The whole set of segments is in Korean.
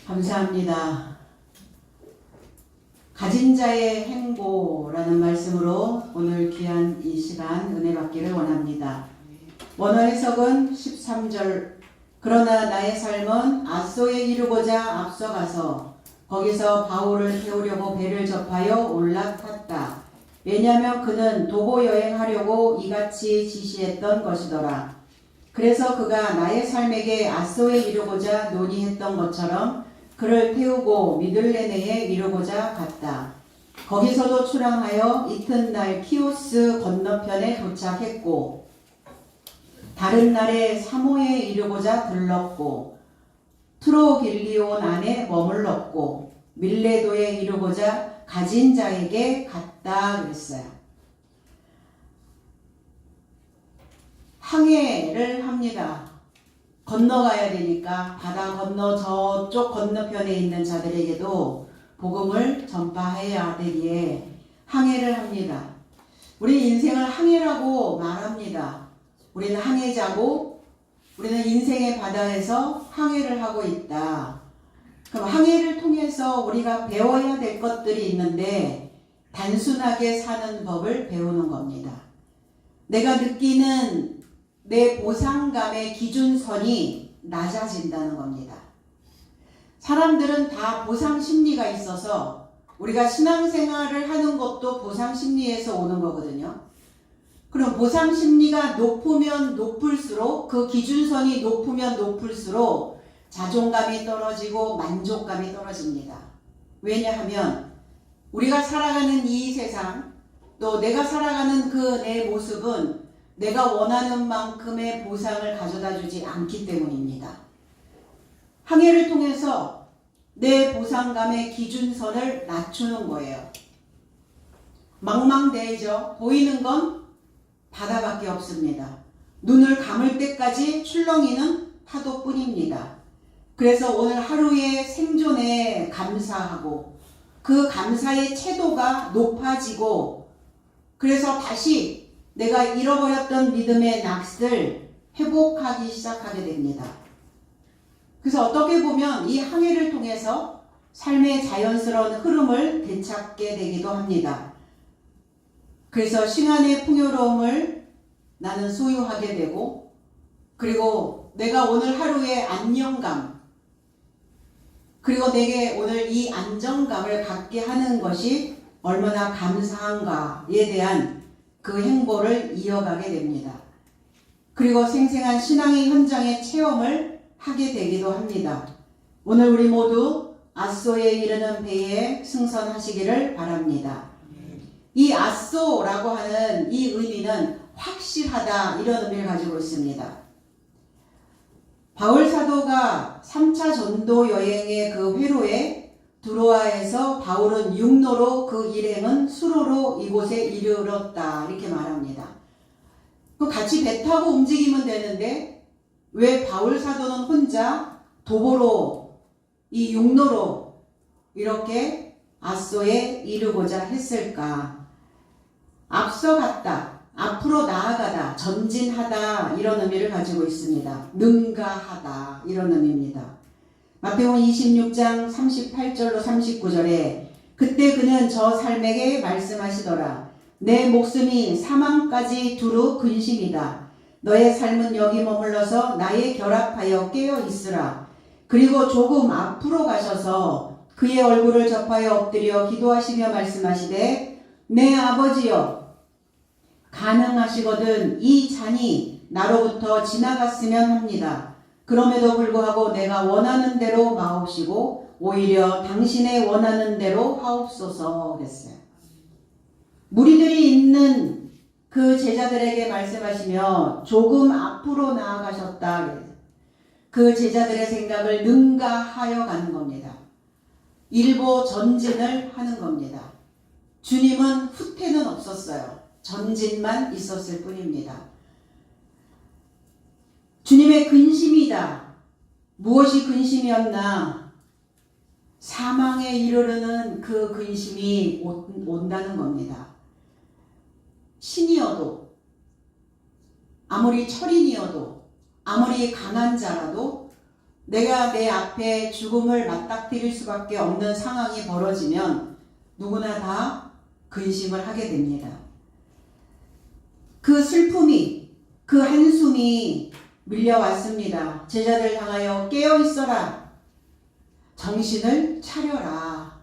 감사합니다. 가진 자의 행보라는 말씀으로 오늘 귀한 이 시간 은혜 받기를 원합니다. 원어 해석은 13절 그러나 나의 삶은 앗소에 이르고자 앞서가서 거기서 바울을 태우려고 배를 접하여 올라탔다. 왜냐하면 그는 도보 여행하려고 이같이 지시했던 것이더라. 그래서 그가 나의 삶에게 앗소에 이르고자 논의했던 것처럼 그를 태우고 미들레네에 이르고자 갔다. 거기서도 출항하여 이튿날 키오스 건너편에 도착했고 다른 날에 사모에 이르고자 들렀고 트로길리온 안에 머물렀고 밀레도에 이르고자 가진 자에게 갔다 그랬어요. 항해를 합니다. 건너가야 되니까 바다 건너 저쪽 건너편에 있는 자들에게도 복음을 전파해야 되기에 항해를 합니다. 우리 인생을 항해라고 말합니다. 우리는 항해자고 우리는 인생의 바다에서 항해를 하고 있다. 그럼 항해를 통해서 우리가 배워야 될 것들이 있는데 단순하게 사는 법을 배우는 겁니다. 내가 느끼는 내 보상감의 기준선이 낮아진다는 겁니다. 사람들은 다 보상 심리가 있어서 우리가 신앙생활을 하는 것도 보상 심리에서 오는 거거든요. 그럼 보상 심리가 높으면 높을수록 그 기준선이 높으면 높을수록 자존감이 떨어지고 만족감이 떨어집니다. 왜냐하면 우리가 살아가는 이 세상 또 내가 살아가는 그 내 모습은 내가 원하는 만큼의 보상을 가져다 주지 않기 때문입니다. 항해를 통해서 내 보상감의 기준선을 낮추는 거예요. 망망대해죠. 보이는 건 바다밖에 없습니다. 눈을 감을 때까지 출렁이는 파도뿐입니다. 그래서 오늘 하루의 생존에 감사하고 그 감사의 채도가 높아지고 그래서 다시 내가 잃어버렸던 믿음의 낯을 회복하기 시작하게 됩니다. 그래서 어떻게 보면 이 항해를 통해서 삶의 자연스러운 흐름을 되찾게 되기도 합니다. 그래서 시간의 풍요로움을 나는 소유하게 되고 그리고 내가 오늘 하루의 안녕감 그리고 내게 오늘 이 안정감을 갖게 하는 것이 얼마나 감사한가에 대한 그 행보를 이어가게 됩니다. 그리고 생생한 신앙의 현장의 체험을 하게 되기도 합니다. 오늘 우리 모두 앗소에 이르는 배에 승선하시기를 바랍니다. 이 앗소라고 하는 이 의미는 확실하다 이런 의미를 가지고 있습니다. 바울 사도가 3차 전도 여행의 그 회로에 드로아에서 바울은 육로로 그 일행은 수로로 이곳에 이르렀다 이렇게 말합니다. 같이 배 타고 움직이면 되는데 왜 바울 사도는 혼자 도보로 이 육로로 이렇게 앗소에 이르고자 했을까? 앞서갔다, 앞으로 나아가다, 전진하다 이런 의미를 가지고 있습니다. 능가하다 이런 의미입니다. 마태복음 26장 38절로 39절에 그때 그는 저 삶에게 말씀하시더라. 내 목숨이 사망까지 두루 근심이다. 너의 삶은 여기 머물러서 나의 결합하여 깨어 있으라. 그리고 조금 앞으로 가셔서 그의 얼굴을 접하여 엎드려 기도하시며 말씀하시되 내 아버지여 가능하시거든 이 잔이 나로부터 지나갔으면 합니다. 그럼에도 불구하고 내가 원하는 대로 마옵시고 오히려 당신의 원하는 대로 하옵소서 그랬어요. 무리들이 있는 그 제자들에게 말씀하시며 조금 앞으로 나아가셨다 그랬어요. 그 제자들의 생각을 능가하여 가는 겁니다. 일보 전진을 하는 겁니다. 주님은 후퇴는 없었어요. 전진만 있었을 뿐입니다. 주님의 근심이다. 무엇이 근심이었나? 사망에 이르르는 그 근심이 온다는 겁니다. 신이어도 아무리 철인이어도 아무리 강한 자라도 내가 내 앞에 죽음을 맞닥뜨릴 수밖에 없는 상황이 벌어지면 누구나 다 근심을 하게 됩니다. 그 슬픔이, 그 한숨이 밀려왔습니다. 제자들 향하여 깨어 있어라. 정신을 차려라.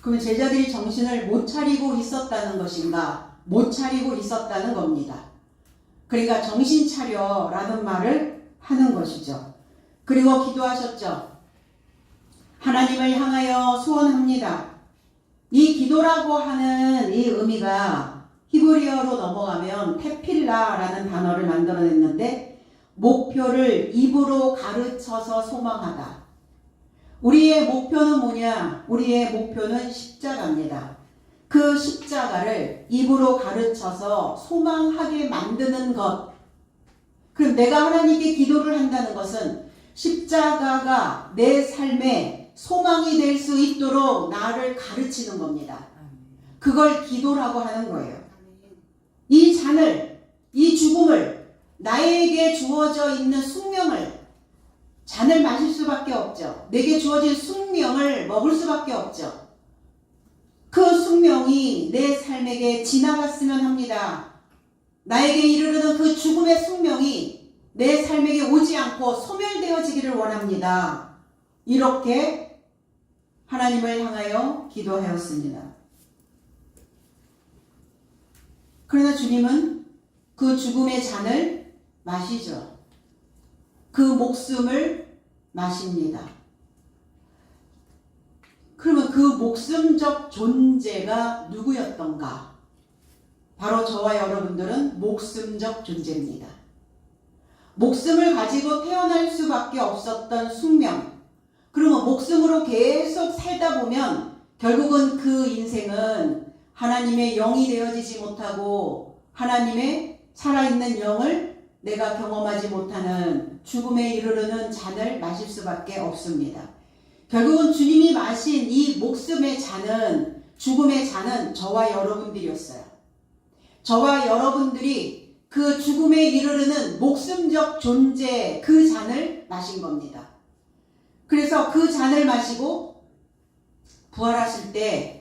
그러면 제자들이 정신을 못 차리고 있었다는 것인가? 못 차리고 있었다는 겁니다. 그러니까 정신 차려라는 말을 하는 것이죠. 그리고 기도하셨죠. 하나님을 향하여 소원합니다. 이 기도라고 하는 이 의미가 히브리어로 넘어가면 테필라라는 단어를 만들어냈는데 목표를 입으로 가르쳐서 소망하다. 우리의 목표는 뭐냐? 우리의 목표는 십자가입니다. 그 십자가를 입으로 가르쳐서 소망하게 만드는 것. 그럼 내가 하나님께 기도를 한다는 것은 십자가가 내 삶의 소망이 될 수 있도록 나를 가르치는 겁니다. 그걸 기도라고 하는 거예요. 이 잔을, 이 죽음을, 나에게 주어져 있는 숙명을, 잔을 마실 수밖에 없죠. 내게 주어진 숙명을 먹을 수밖에 없죠. 그 숙명이 내 삶에게 지나갔으면 합니다. 나에게 이르르는 그 죽음의 숙명이 내 삶에게 오지 않고 소멸되어지기를 원합니다. 이렇게 하나님을 향하여 기도하였습니다. 그러나 주님은 그 죽음의 잔을 마시죠. 그 목숨을 마십니다. 그러면 그 목숨적 존재가 누구였던가? 바로 저와 여러분들은 목숨적 존재입니다. 목숨을 가지고 태어날 수밖에 없었던 숙명. 그러면 목숨으로 계속 살다 보면 결국은 그 인생은 하나님의 영이 되어지지 못하고 하나님의 살아있는 영을 내가 경험하지 못하는 죽음에 이르르는 잔을 마실 수밖에 없습니다. 결국은 주님이 마신 이 목숨의 잔은, 죽음의 잔은 저와 여러분들이었어요. 저와 여러분들이 그 죽음에 이르르는 목숨적 존재, 그 잔을 마신 겁니다. 그래서 그 잔을 마시고 부활하실 때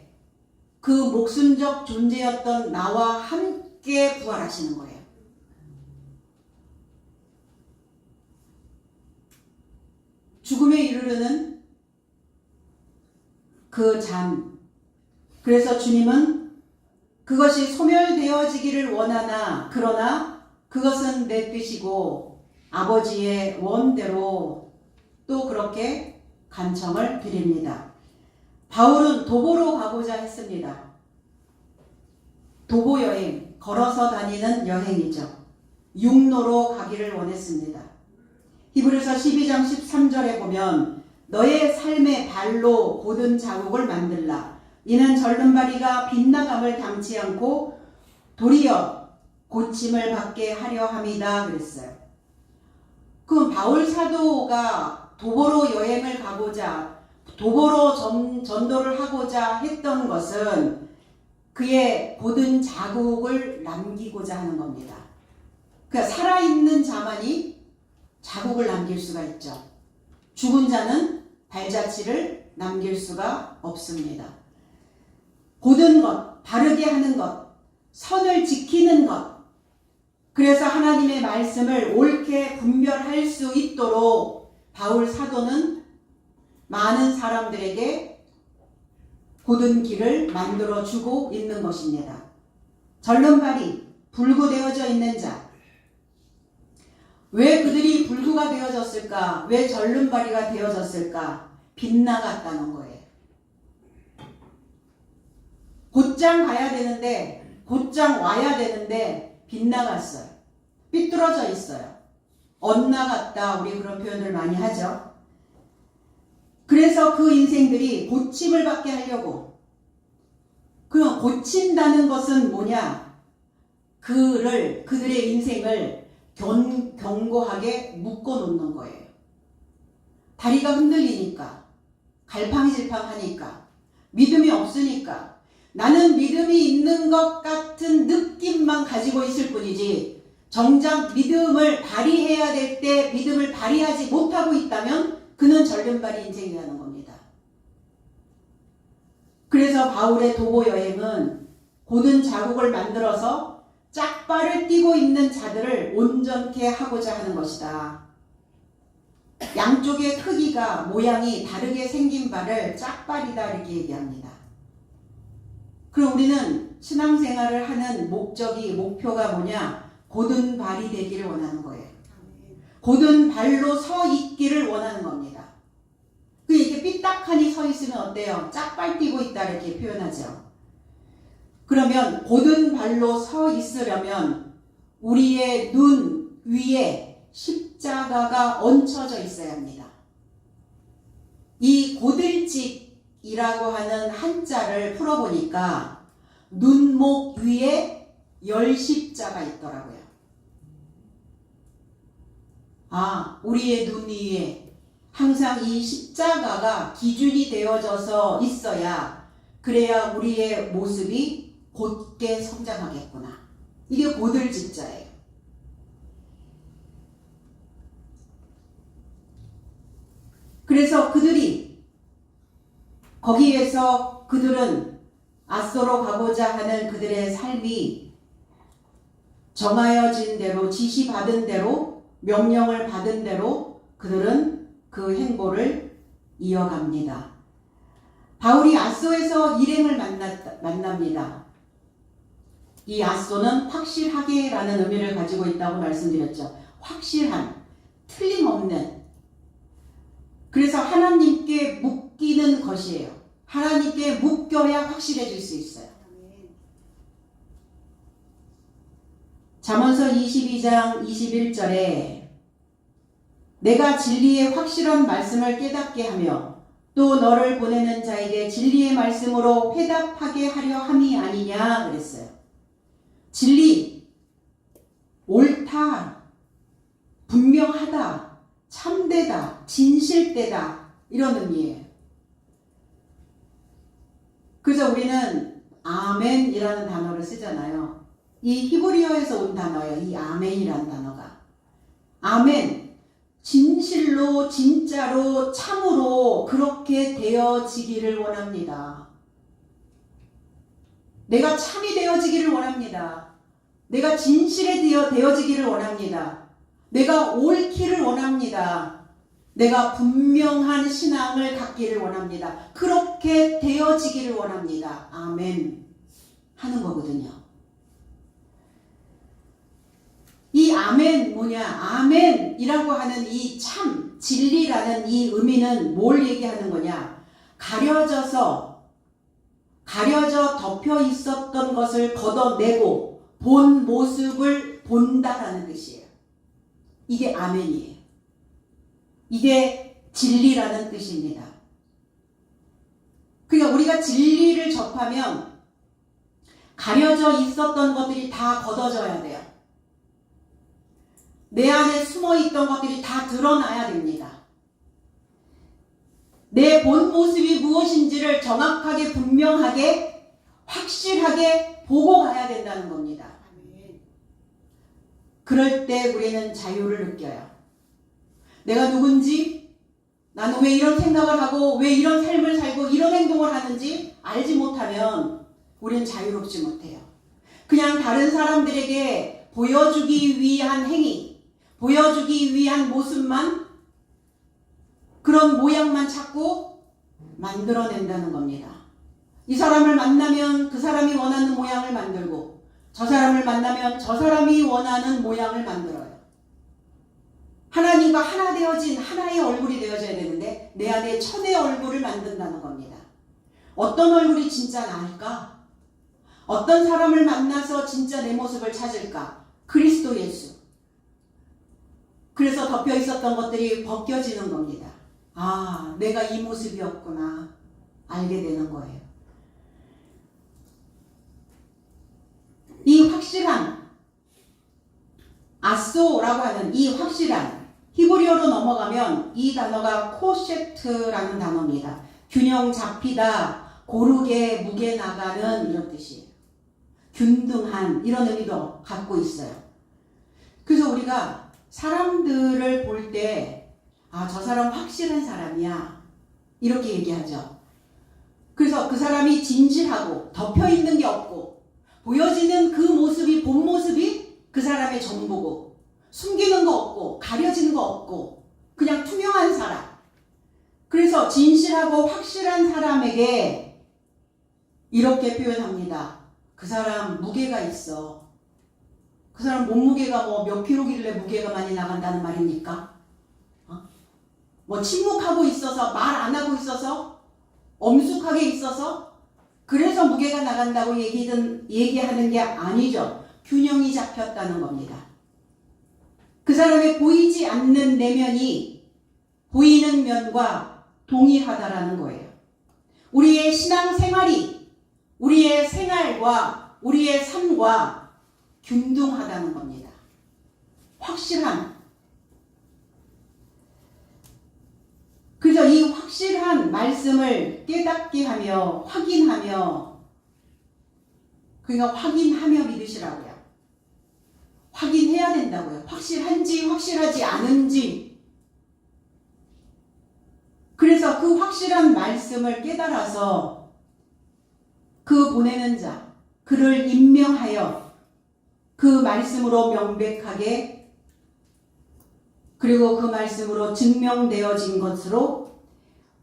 그 목숨적 존재였던 나와 함께 부활하시는 거예요. 죽음에 이르르는 그 잔. 그래서 주님은 그것이 소멸되어지기를 원하나, 그러나 그것은 내 뜻이고 아버지의 원대로 또 그렇게 간청을 드립니다. 바울은 도보로 가고자 했습니다. 도보 여행, 걸어서 다니는 여행이죠. 육로로 가기를 원했습니다. 히브리서 12장 13절에 보면 너의 삶의 발로 곧은 자국을 만들라. 이는 절름발이가 빗나감을 당치 않고 도리어 고침을 받게 하려 함이다 그랬어요. 그럼 바울 사도가 도보로 여행을 가고자, 도보로 전도를 하고자 했던 것은 그의 곧은 자국을 남기고자 하는 겁니다. 그러니까 살아있는 자만이 자국을 남길 수가 있죠. 죽은 자는 발자취를 남길 수가 없습니다. 곧은 것, 바르게 하는 것, 선을 지키는 것. 그래서 하나님의 말씀을 옳게 분별할 수 있도록 바울 사도는 많은 사람들에게 곧은 길을 만들어주고 있는 것입니다. 절름발이 불구되어져 있는 자. 왜 그들이 불구가 되어졌을까? 왜 절름발이가 되어졌을까? 빗나갔다는 거예요. 곧장 가야 되는데, 곧장 와야 되는데 빗나갔어요. 삐뚤어져 있어요. 엇나갔다, 우리 그런 표현을 많이 하죠. 그래서 그 인생들이 고침을 받게 하려고. 그럼 고친다는 것은 뭐냐? 그들의 인생을 견고하게 묶어놓는 거예요. 다리가 흔들리니까, 갈팡질팡하니까, 믿음이 없으니까, 나는 믿음이 있는 것 같은 느낌만 가지고 있을 뿐이지 정작 믿음을 발휘해야 될 때 믿음을 발휘하지 못하고 있다면 그는 절름발이 인생이라는 겁니다. 그래서 바울의 도보 여행은 고든 자국을 만들어서 짝발을 띄고 있는 자들을 온전케 하고자 하는 것이다. 양쪽의 크기가 모양이 다르게 생긴 발을 짝발이다 이렇게 얘기합니다. 그럼 우리는 신앙생활을 하는 목표가 뭐냐? 곧은 발이 되기를 원하는 거예요. 곧은 발로 서 있기를 원하는 겁니다. 이게 삐딱하니 서 있으면 어때요? 짝발 띄고 있다 이렇게 표현하죠. 그러면 곧은 발로 서 있으려면 우리의 눈 위에 십자가가 얹혀져 있어야 합니다. 이 고들직이라고 하는 한자를 풀어보니까 눈목 위에 열십자가 있더라고요. 우리의 눈 위에 항상 이 십자가가 기준이 되어져서 있어야 그래야 우리의 모습이 곧게 성장하겠구나. 이게 고들직자예요. 그래서 거기에서 그들은 앗소로 가고자 하는 그들의 삶이 정하여진 대로, 지시받은 대로, 명령을 받은 대로 그들은 그 행보를 이어갑니다. 바울이 앗소에서 일행을 만납니다. 이 앗소는 확실하게라는 의미를 가지고 있다고 말씀드렸죠. 확실한, 틀림없는. 그래서 하나님께 묶이는 것이에요. 하나님께 묶여야 확실해질 수 있어요. 잠언서 22장 21절에 내가 진리의 확실한 말씀을 깨닫게 하며 또 너를 보내는 자에게 진리의 말씀으로 회답하게 하려 함이 아니냐 그랬어요. 진리, 옳다, 분명하다, 참되다, 진실되다 이런 의미예요. 그래서 우리는 아멘이라는 단어를 쓰잖아요. 이 히브리어에서 온 단어예요. 이 아멘이라는 단어가. 아멘. 진실로, 진짜로, 참으로 그렇게 되어지기를 원합니다. 내가 참이 되어지기를 원합니다. 내가 진실에 되어지기를 원합니다. 내가 옳기를 원합니다. 내가 분명한 신앙을 갖기를 원합니다. 그렇게 되어지기를 원합니다. 아멘 하는 거거든요. 이 아멘 뭐냐? 아멘이라고 하는 이 참, 진리라는 이 의미는 뭘 얘기하는 거냐? 가려져 덮여 있었던 것을 걷어내고 본 모습을 본다라는 뜻이에요. 이게 아멘이에요. 이게 진리라는 뜻입니다. 그러니까 우리가 진리를 접하면 가려져 있었던 것들이 다 걷어져야 돼요. 내 안에 숨어있던 것들이 다 드러나야 됩니다. 내 본 모습이 무엇인지를 정확하게 분명하게 확실하게 보고 가야 된다는 겁니다. 그럴 때 우리는 자유를 느껴요. 내가 누군지, 나는 왜 이런 생각을 하고 왜 이런 삶을 살고 이런 행동을 하는지 알지 못하면 우리는 자유롭지 못해요. 그냥 다른 사람들에게 보여주기 위한 행위, 보여주기 위한 모습만, 그런 모양만 찾고 만들어낸다는 겁니다. 이 사람을 만나면 그 사람이 원하는 모양을 만들고 저 사람을 만나면 저 사람이 원하는 모양을 만들어요. 하나님과 하나 되어진 하나의 얼굴이 되어져야 되는데 내 안에 천의 얼굴을 만든다는 겁니다. 어떤 얼굴이 진짜 나을까? 어떤 사람을 만나서 진짜 내 모습을 찾을까? 그리스도 예수. 그래서 덮여 있었던 것들이 벗겨지는 겁니다. 내가 이 모습이었구나 알게 되는 거예요. 이 확실한, 아소라고 하는 이 확실한, 히브리어로 넘어가면 이 단어가 코셰트라는 단어입니다. 균형 잡히다, 고르게 무게 나가는 이런 뜻이에요. 균등한 이런 의미도 갖고 있어요. 그래서 우리가 사람들을 볼 때, 아, 저 사람 확실한 사람이야. 이렇게 얘기하죠. 그래서 그 사람이 진실하고 덮여 있는 게 없고 보여지는 그 모습이 본 모습이 그 사람의 전부고 숨기는 거 없고 가려지는 거 없고 그냥 투명한 사람. 그래서 진실하고 확실한 사람에게 이렇게 표현합니다. 그 사람 무게가 있어. 그 사람 몸무게가 뭐 몇 킬로길래 무게가 많이 나간다는 말입니까? 뭐 침묵하고 있어서 말 안 하고 있어서 엄숙하게 있어서 그래서 무게가 나간다고 얘기하는 게 아니죠. 균형이 잡혔다는 겁니다. 그 사람의 보이지 않는 내면이 보이는 면과 동일하다라는 거예요. 우리의 신앙생활이 우리의 생활과 우리의 삶과 균등하다는 겁니다. 확실한. 그래서 이 확실한 말씀을 깨닫게 하며 확인하며, 그러니까 확인하며 믿으시라고요. 확인해야 된다고요. 확실한지 확실하지 않은지. 그래서 그 확실한 말씀을 깨달아서 그 보내는 자, 그를 임명하여 그 말씀으로 명백하게 그리고 그 말씀으로 증명되어진 것으로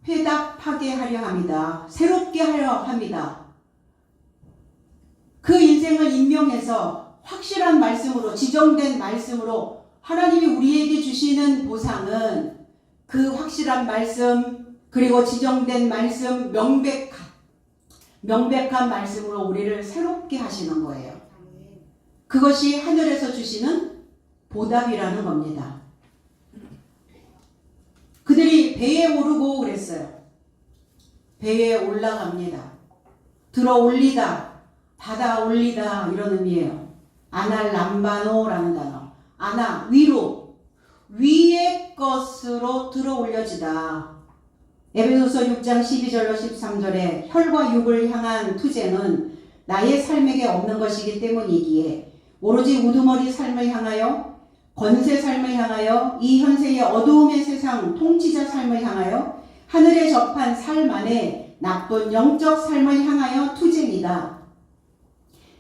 회답하게 하려 합니다. 새롭게 하려 합니다. 그 인생을 임명해서 확실한 말씀으로 지정된 말씀으로 하나님이 우리에게 주시는 보상은 그 확실한 말씀 그리고 지정된 말씀 명백한 말씀으로 우리를 새롭게 하시는 거예요. 그것이 하늘에서 주시는 보답이라는 겁니다. 그들이 배에 오르고 그랬어요. 배에 올라갑니다. 들어 올리다, 받아 올리다 이런 의미예요. 아날람바노라는 단어. 아나, 위로, 위의 것으로 들어 올려지다. 에베소서 6장 12절로 13절에 혈과 육을 향한 투쟁은 나의 삶에게 없는 것이기 때문이기에 오로지 우두머리 삶을 향하여 권세 삶을 향하여 이 현세의 어두움의 세상 통치자 삶을 향하여 하늘에 접한 삶 안에 나쁜 영적 삶을 향하여 투쟁이다.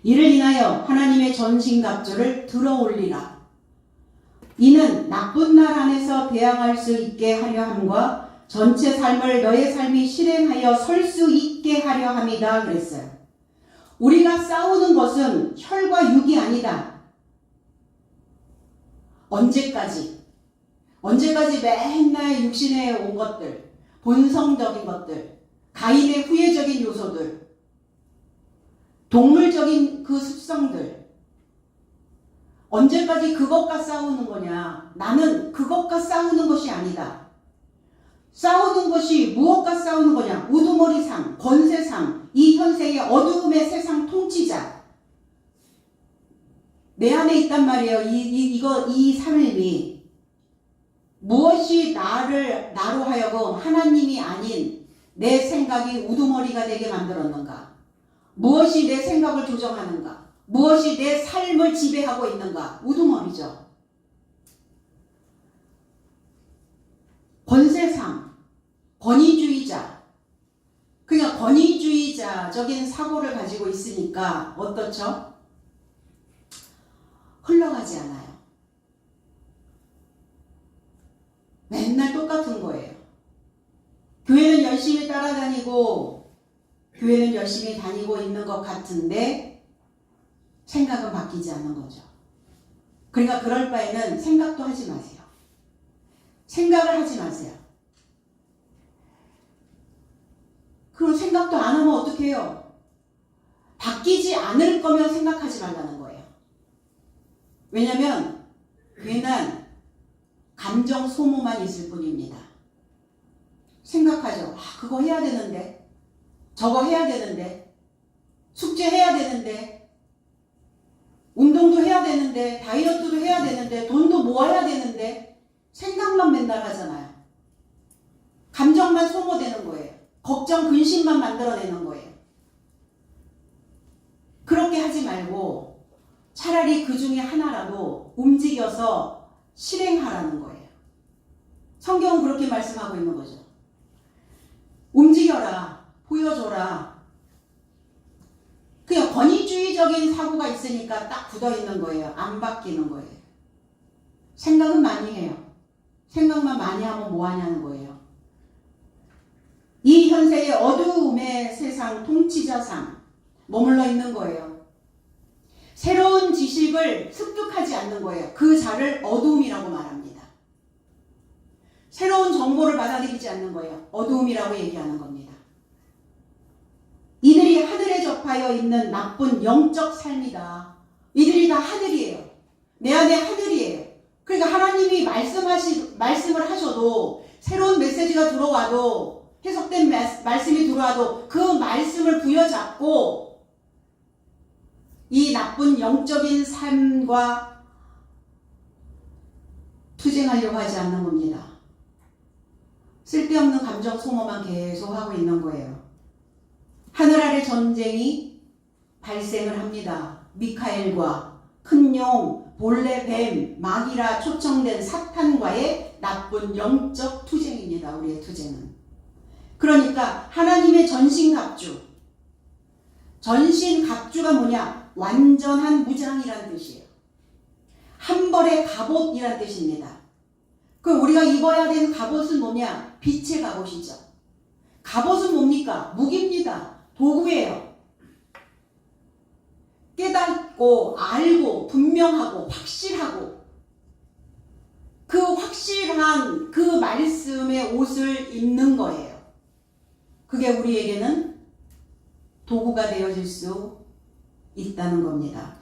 이를 인하여 하나님의 전신갑주를 들어올리라. 이는 나쁜 날 안에서 대항할 수 있게 하려 함과 전체 삶을 너의 삶이 실행하여 설 수 있게 하려 함이다 그랬어요. 우리가 싸우는 것은 혈과 육이 아니다. 언제까지 맨날 육신에 온 것들, 본성적인 것들, 가인의 후예적인 요소들, 동물적인 그 습성들, 언제까지 그것과 싸우는 거냐? 나는 그것과 싸우는 것이 아니다. 싸우는 것이 무엇과 싸우는 거냐? 우두머리 삶, 권세 삶, 이 현세의 어두움의 세상 통치자. 내 안에 있단 말이에요. 이 삶이 무엇이 나로 하여금 하나님이 아닌 내 생각이 우두머리가 되게 만들었는가? 무엇이 내 생각을 조정하는가? 무엇이 내 삶을 지배하고 있는가? 우두머리죠. 권세상, 권위주의자. 그냥 권위주의자적인 사고를 가지고 있으니까 어떻죠? 흘러가지 않아요. 맨날 똑같은 거예요. 교회는 열심히 따라다니고 교회는 열심히 다니고 있는 것 같은데 생각은 바뀌지 않는 거죠. 그러니까 그럴 바에는 생각도 하지 마세요. 생각을 하지 마세요. 그럼 생각도 안 하면 어떻게 해요? 바뀌지 않을 거면 생각하지 말라는 거예요. 왜냐면 괜한 감정 소모만 있을 뿐입니다. 생각하죠. 그거 해야 되는데, 저거 해야 되는데, 숙제 해야 되는데, 운동도 해야 되는데, 다이어트도 해야 되는데, 돈도 모아야 되는데, 생각만 맨날 하잖아요. 감정만 소모되는 거예요. 걱정, 근심만 만들어내는 거예요. 그렇게 하지 말고 차라리 그 중에 하나라도 움직여서 실행하라는 거예요. 성경은 그렇게 말씀하고 있는 거죠. 움직여라. 보여줘라. 그냥 권위주의적인 사고가 있으니까 딱 굳어있는 거예요. 안 바뀌는 거예요. 생각은 많이 해요. 생각만 많이 하면 뭐 하냐는 거예요. 이 현세의 어두움의 세상 통치자상 머물러 있는 거예요. 새로운 지식을 습득하지 않는 거예요. 그 자를 어두움이라고 말합니다. 새로운 정보를 받아들이지 않는 거예요. 어두움이라고 얘기하는 겁니다. 이들이 하늘에 접하여 있는 나쁜 영적 삶이다. 이들이 다 하늘이에요. 내 안에 하늘이에요. 그러니까 하나님이 말씀을 하셔도 새로운 메시지가 들어와도 해석된 말씀이 들어와도 그 말씀을 부여잡고 이 나쁜 영적인 삶과 투쟁하려고 하지 않는 겁니다. 쓸데없는 감정 소모만 계속 하고 있는 거예요. 하늘 아래 전쟁이 발생을 합니다. 미카엘과 큰 용, 본래 뱀, 마귀라 초청된 사탄과의 나쁜 영적 투쟁입니다. 우리의 투쟁은. 그러니까 하나님의 전신갑주. 전신갑주가 뭐냐? 완전한 무장이란 뜻이에요. 한 벌의 갑옷이란 뜻입니다. 그럼 우리가 입어야 되는 갑옷은 뭐냐? 빛의 갑옷이죠. 갑옷은 뭡니까? 무기입니다. 도구예요. 깨닫고 알고 분명하고 확실하고 그 확실한 그 말씀의 옷을 입는 거예요. 그게 우리에게는 도구가 되어질 수 있다는 겁니다.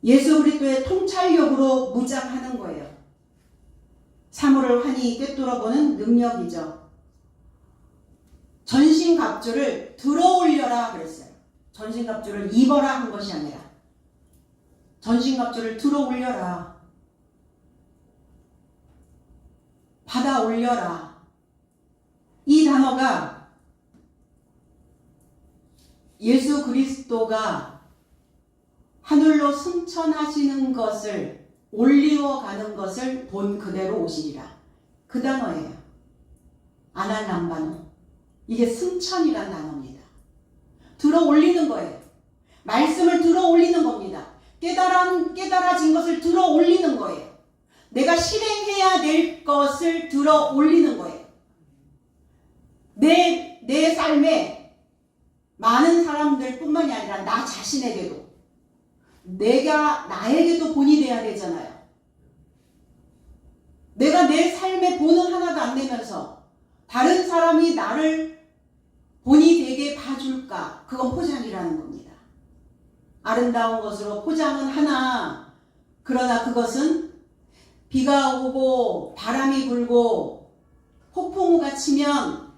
예수 그리스도의 통찰력으로 무장하는 거예요. 사물을 환히 꿰뚫어보는 능력이죠. 전신갑주를 들어올려라 그랬어요. 전신갑주를 입어라 한 것이 아니라 전신갑주를 들어올려라. 받아 올려라. 이 단어가 예수 그리스도가 하늘로 승천하시는 것을 올리워가는 것을 본 그대로 오시리라. 그 단어예요. 아날람바노. 이게 승천이란 단어입니다. 들어 올리는 거예요. 말씀을 들어 올리는 겁니다. 깨달아진 것을 들어 올리는 거예요. 내가 실행해야 될 것을 들어 올리는 거예요. 내 삶에 많은 사람들 뿐만이 아니라 나 자신에게도 나에게도 본이 돼야 되잖아요. 내가 내 삶에 본은 하나도 안 내면서 다른 사람이 나를 본이 되게 봐줄까? 그건 포장이라는 겁니다. 아름다운 것으로 포장은 하나, 그러나 그것은 비가 오고 바람이 불고 폭풍우가 치면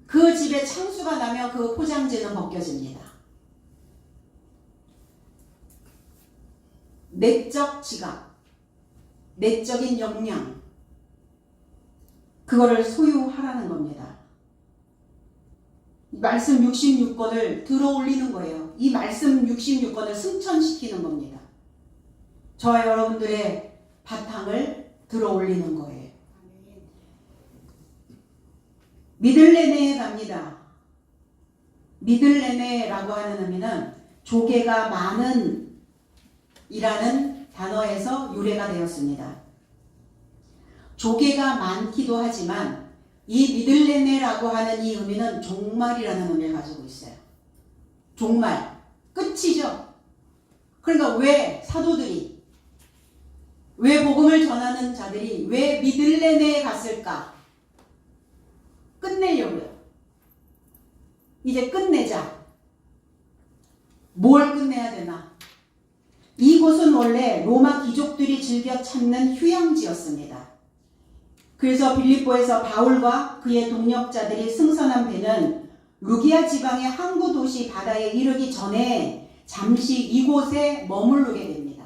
그 집에 창수가 나면 그 포장지는 벗겨집니다. 내적 지각, 내적인 역량, 그거를 소유하라는 겁니다. 말씀 66권을 들어 올리는 거예요. 이 말씀 66권을 승천시키는 겁니다. 저와 여러분들의 바탕을 들어 올리는 거예요. 미들레네에 갑니다. 미들레네라고 하는 의미는 조개가 많은 이라는 단어에서 유래가 되었습니다. 조개가 많기도 하지만 이 미들레네라고 하는 이 의미는 종말이라는 의미를 가지고 있어요. 종말, 끝이죠. 그러니까 왜 사도들이, 왜 복음을 전하는 자들이 왜 미들레네에 갔을까? 끝내려고요. 이제 끝내자. 뭘 끝내야 되나? 이곳은 원래 로마 귀족들이 즐겨 찾는 휴양지였습니다. 그래서 빌립보에서 바울과 그의 동역자들이 승선한 배는 루기아 지방의 항구 도시 바다에 이르기 전에 잠시 이곳에 머무르게 됩니다.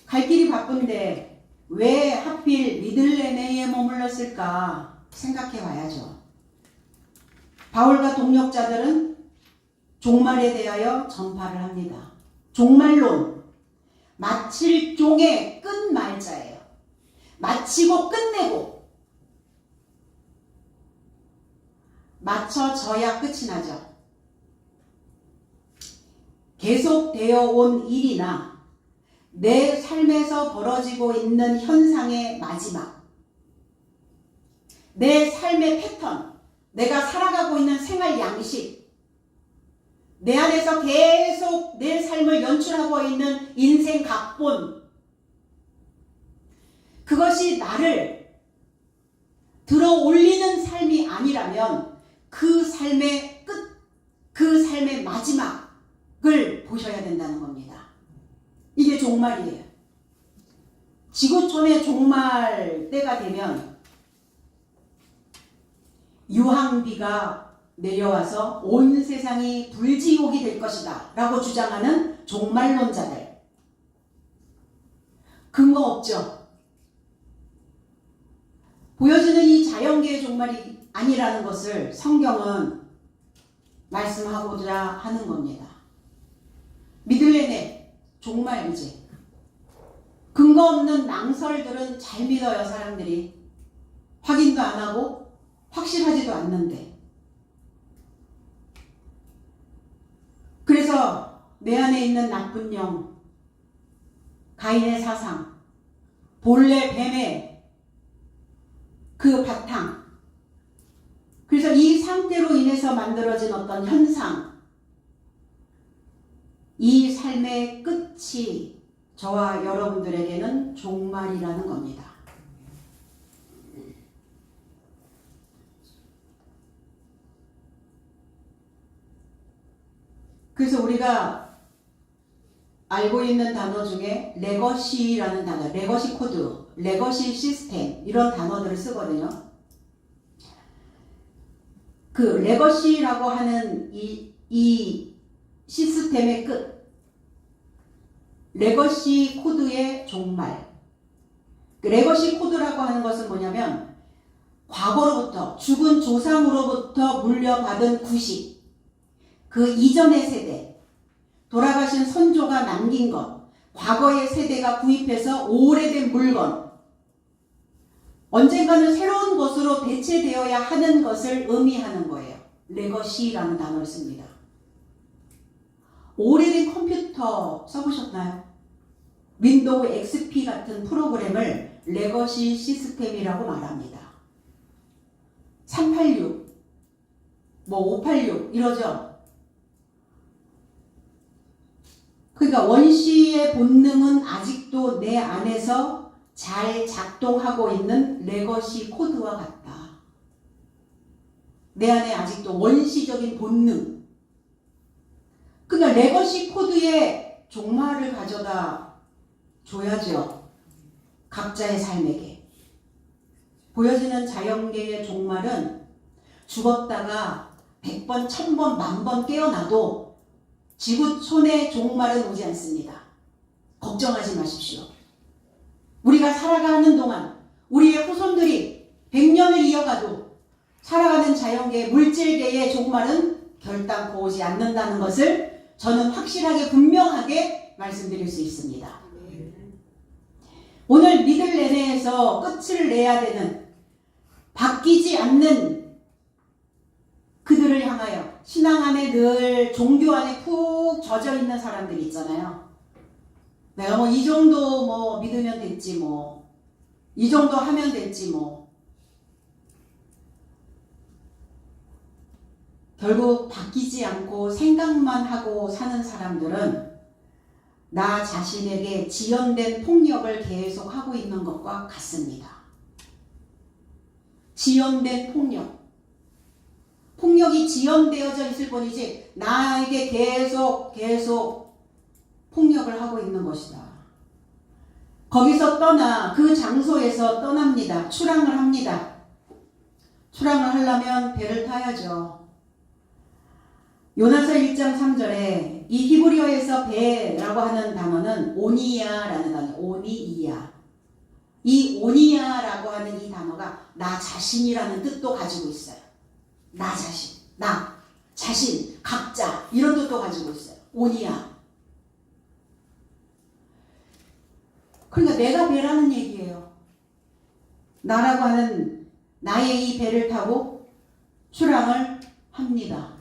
갈 길이 바쁜데 왜 하필 미들레네에 머물렀을까 생각해 봐야죠. 바울과 동역자들은 종말에 대하여 전파를 합니다. 종말론, 마칠 종의 끝말자예요. 마치고 끝내고 맞춰져야 끝이 나죠. 계속되어 온 일이나 내 삶에서 벌어지고 있는 현상의 마지막, 내 삶의 패턴, 내가 살아가고 있는 생활 양식, 내 안에서 계속 내 삶을 연출하고 있는 인생 각본, 그것이 나를 들어 올리는 삶이 아니라면 그 삶의 끝, 그 삶의 마지막을 보셔야 된다는 겁니다. 이게 종말이에요. 지구촌의 종말 때가 되면 유황비가 내려와서 온 세상이 불지옥이 될 것이다 라고 주장하는 종말론자들. 근거 없죠. 보여지는 이 자연계의 종말이 아니라는 것을 성경은 말씀하고자 하는 겁니다. 믿을래네 종말이지. 근거 없는 낭설들은 잘 믿어요. 사람들이 확인도 안 하고 확실하지도 않는데. 그래서 내 안에 있는 나쁜 영, 가인의 사상, 본래 뱀의 그 바탕, 그래서 이 상태로 인해서 만들어진 어떤 현상, 이 삶의 끝이 저와 여러분들에게는 종말이라는 겁니다. 그래서 우리가 알고 있는 단어 중에 레거시라는 단어, 레거시 코드, 레거시 시스템 이런 단어들을 쓰거든요. 그 레거시라고 하는 이 시스템의 끝, 레거시 코드의 종말. 레거시 코드라고 하는 것은 뭐냐면 과거로부터 죽은 조상으로부터 물려받은 구식, 그 이전의 세대, 돌아가신 선조가 남긴 것, 과거의 세대가 구입해서 오래된 물건, 언젠가는 새로운 것으로 대체되어야 하는 것을 의미하는 거예요. 레거시라는 단어를 씁니다. 오래된 컴퓨터 써보셨나요? 윈도우 XP 같은 프로그램을 레거시 시스템이라고 말합니다. 386, 586 이러죠. 그러니까 원시의 본능은 아직도 내 안에서 잘 작동하고 있는 레거시 코드와 같다. 내 안에 아직도 원시적인 본능. 그러니까 레거시 코드의 종말을 가져다 줘야죠. 각자의 삶에게. 보여지는 자연계의 종말은 죽었다가 100번, 1000번, 10,000번 깨어나도 지구촌의 종말은 오지 않습니다. 걱정하지 마십시오. 우리가 살아가는 동안 우리의 후손들이 100년을 이어가도 살아가는 자연계의 물질계의 종말은 결단코 오지 않는다는 것을 저는 확실하게 분명하게 말씀드릴 수 있습니다. 오늘 믿을 내내에서 끝을 내야 되는, 바뀌지 않는 그들을 향하여 신앙 안에 늘 종교 안에 푹 젖어 있는 사람들이 있잖아요. 내가 이 정도 믿으면 됐지 이 정도 하면 됐지 결국 바뀌지 않고 생각만 하고 사는 사람들은 나 자신에게 지연된 폭력을 계속하고 있는 것과 같습니다. 지연된 폭력. 폭력이 지연되어져 있을 뿐이지 나에게 계속 폭력을 하고 있는 것이다. 거기서 떠나 그 장소에서 떠납니다. 출항을 합니다. 출항을 하려면 배를 타야죠. 요나서 1장 3절에 이 히브리어에서 배라고 하는 단어는 오니야라는 단어, 오니이야. 이 오니야라고 하는 이 단어가 나 자신이라는 뜻도 가지고 있어요. 나 자신, 나. 자신, 각자 이런 뜻도 가지고 있어요. 오니아. 그러니까 내가 배라는 얘기예요. 나라고 하는 나의 이 배를 타고 출항을 합니다.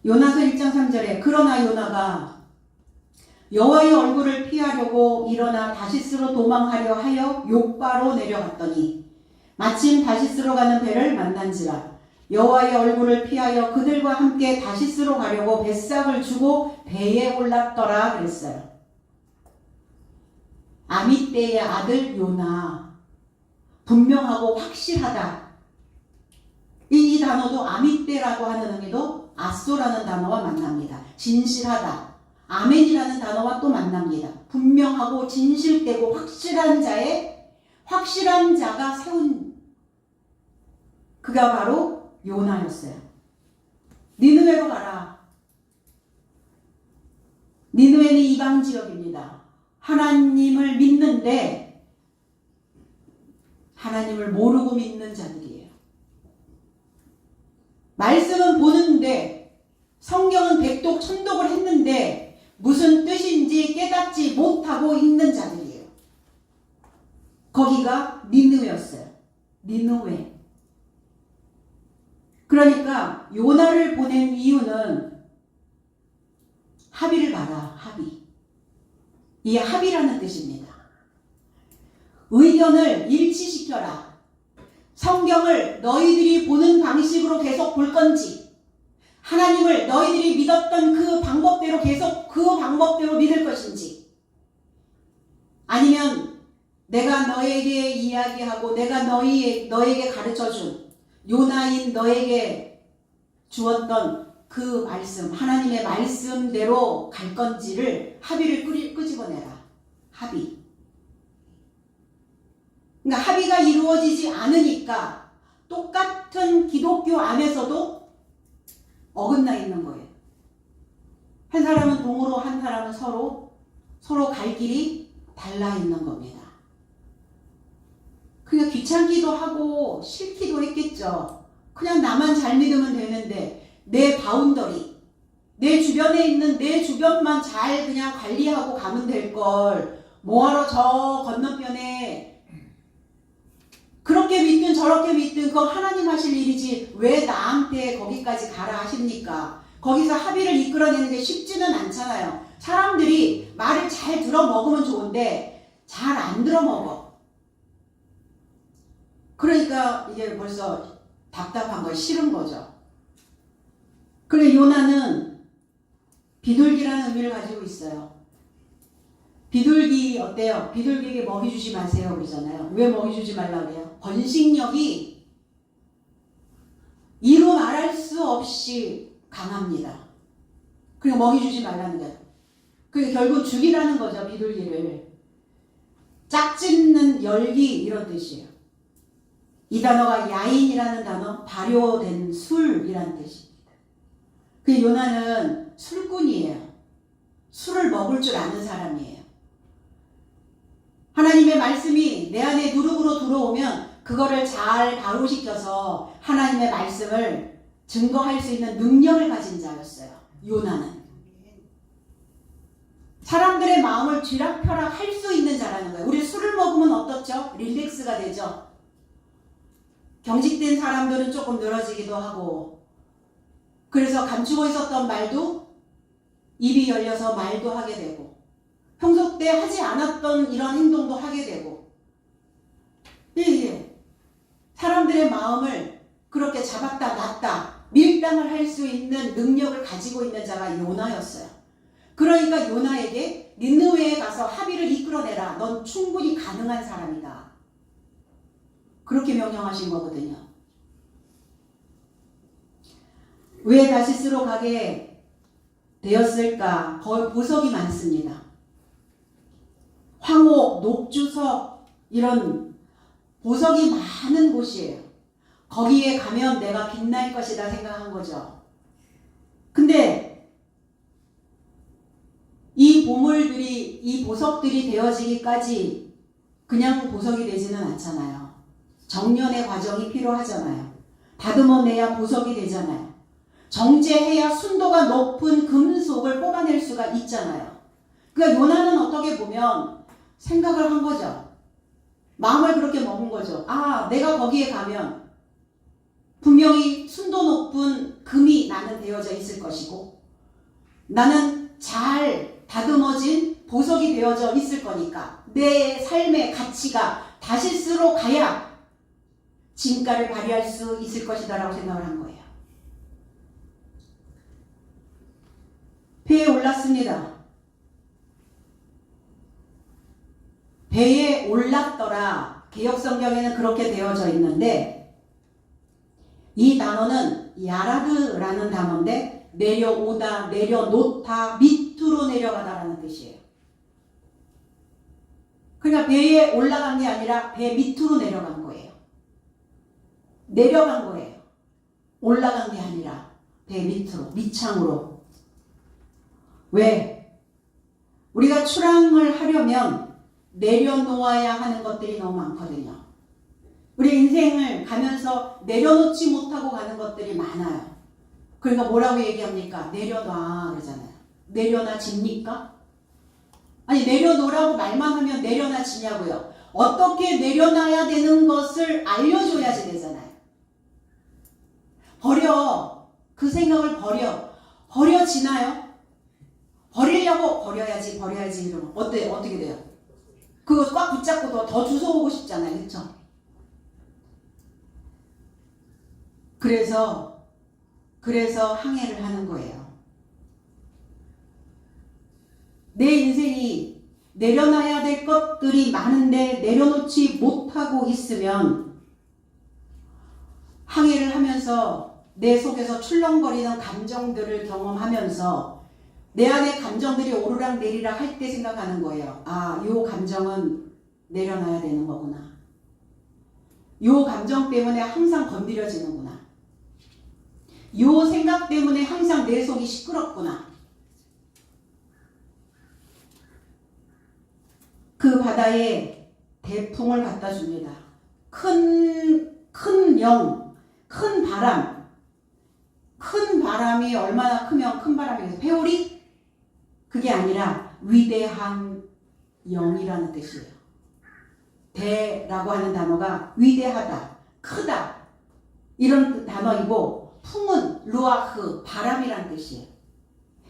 요나서 1장 3절에 그러나 요나가 여호와의 얼굴을 피하려고 일어나 다시스로 도망하려 하여 욥바로 내려갔더니 마침 다시스로 가는 배를 만난지라 여호와의 얼굴을 피하여 그들과 함께 다시스로 가려고 뱃삭을 주고 배에 올랐더라 그랬어요. 아미떼의 아들 요나. 분명하고 확실하다. 이 단어도 아미떼라고 하는 의미도 아소라는 단어와 만납니다. 진실하다. 아멘이라는 단어와 또 만납니다. 분명하고 진실되고 확실한 자가 세운 그가 바로 요나였어요. 니느웨로 가라. 니느웨는 이방 지역입니다. 하나님을 믿는데 하나님을 모르고 믿는 자들이에요. 말씀은 보는데 성경은 백독 천독을 했는데 무슨 뜻인지 깨닫지 못하고 있는 자들이에요. 거기가 니느웨였어요. 니느웨. 그러니까 요나를 보낸 이유는 합의를 봐라. 합의. 이 합의라는 뜻입니다. 의견을 일치시켜라. 성경을 너희들이 보는 방식으로 계속 볼 건지 하나님을 너희들이 믿었던 그 방법대로 계속 그 방법대로 믿을 것인지 아니면 내가 너에게 이야기하고 내가 너에게 가르쳐준 요나인 너에게 주었던 그 말씀 하나님의 말씀대로 갈 건지를 합의를 끄집어내라. 합의. 그러니까 합의가 이루어지지 않으니까 똑같은 기독교 안에서도 어긋나 있는 거예요. 한 사람은 동으로 한 사람은 서로 갈 길이 달라 있는 겁니다. 그냥 귀찮기도 하고 싫기도 했겠죠. 그냥 나만 잘 믿으면 되는데 내 바운더리, 내 주변에 있는 내 주변만 잘 그냥 관리하고 가면 될 걸 뭐하러 저 건너편에 그렇게 믿든 저렇게 믿든 그거 하나님 하실 일이지 왜 나한테 거기까지 가라 하십니까? 거기서 합의를 이끌어내는 게 쉽지는 않잖아요. 사람들이 말을 잘 들어먹으면 좋은데 잘 안 들어먹어. 그러니까 이게 벌써 답답한 거 싫은 거죠. 그래 요나는 비둘기라는 의미를 가지고 있어요. 비둘기 어때요? 비둘기에게 먹이 주지 마세요 그러잖아요. 왜 먹이 주지 말라고 그래요? 번식력이 이루 말할 수 없이 강합니다. 그리고 먹이 주지 말라는 거예요. 그게 결국 죽이라는 거죠. 비둘기를. 짝짓는 열기 이런 뜻이에요. 이 단어가 야인이라는 단어, 발효된 술이라는 뜻입니다. 그 요나는 술꾼이에요. 술을 먹을 줄 아는 사람이에요. 하나님의 말씀이 내 안에 누룩으로 들어오면 그거를 잘 발효시켜서 하나님의 말씀을 증거할 수 있는 능력을 가진 자였어요. 요나는. 사람들의 마음을 쥐락펴락 할 수 있는 자라는 거예요. 우리 술을 먹으면 어떻죠? 릴렉스가 되죠. 경직된 사람들은 조금 늘어지기도 하고 그래서 감추고 있었던 말도 입이 열려서 말도 하게 되고 평소 때 하지 않았던 이런 행동도 하게 되고 사람들의 마음을 그렇게 잡았다 놨다 밀당을 할 수 있는 능력을 가지고 있는 자가 요나였어요. 그러니까 요나에게 니느웨에 가서 합의를 이끌어내라. 넌 충분히 가능한 사람이다. 그렇게 명령하신 거거든요. 왜 다시스로 가게 되었을까? 거의 보석이 많습니다. 황옥, 녹주석 이런 보석이 많은 곳이에요. 거기에 가면 내가 빛날 것이다 생각한 거죠. 근데 이 보물들이, 이 보석들이 되어지기까지 그냥 보석이 되지는 않잖아요. 정년의 과정이 필요하잖아요. 다듬어내야 보석이 되잖아요. 정제해야 순도가 높은 금속을 뽑아낼 수가 있잖아요. 그러니까 요나는 어떻게 보면 생각을 한 거죠. 마음을 그렇게 먹은 거죠. 아, 내가 거기에 가면 분명히 순도 높은 금이 나는 되어져 있을 것이고 나는 잘 다듬어진 보석이 되어져 있을 거니까 내 삶의 가치가 다시스로 가야 진가를 발휘할 수 있을 것이다 라고 생각을 한 거예요. 배에 올랐습니다. 배에 올랐더라. 개역성경에는 그렇게 되어져 있는데 이 단어는 야라드라는 단어인데 내려오다, 내려놓다, 밑으로 내려가다라는 뜻이에요. 그러니까 배에 올라간 게 아니라 배 밑으로 내려간 거예요. 내려간 거예요. 올라간 게 아니라 배 밑으로, 밑창으로. 왜? 우리가 출항을 하려면 내려놓아야 하는 것들이 너무 많거든요. 우리 인생을 가면서 내려놓지 못하고 가는 것들이 많아요. 그러니까 뭐라고 얘기합니까? 내려놔 그러잖아요. 내려놔집니까? 아니 내려놓으라고 말만 하면 내려놔지냐고요. 어떻게 내려놔야 되는 것을 알려줘야지 되잖아요. 버려. 그 생각을 버려. 버려지나요? 버리려고 버려야지 이러면 어때요? 어떻게 돼요? 그거 꽉 붙잡고 더 주워오고 싶잖아요. 그렇죠? 그래서 항해를 하는 거예요. 내 인생이 내려놔야 될 것들이 많은데 내려놓지 못하고 있으면 항해를 하면서 내 속에서 출렁거리는 감정들을 경험하면서 내 안에 감정들이 오르락 내리락 할 때 생각하는 거예요. 아, 요 감정은 내려놔야 되는 거구나. 요 감정 때문에 항상 건드려지는구나. 요 생각 때문에 항상 내 속이 시끄럽구나. 그 바다에 대풍을 갖다 줍니다. 큰 영, 큰 바람. 큰 바람이 얼마나 크면 큰 바람이겠어요? 회오리? 그게 아니라 위대한 영이라는 뜻이에요. 대라고 하는 단어가 위대하다, 크다 이런 단어이고 풍은 루아흐, 바람이라는 뜻이에요.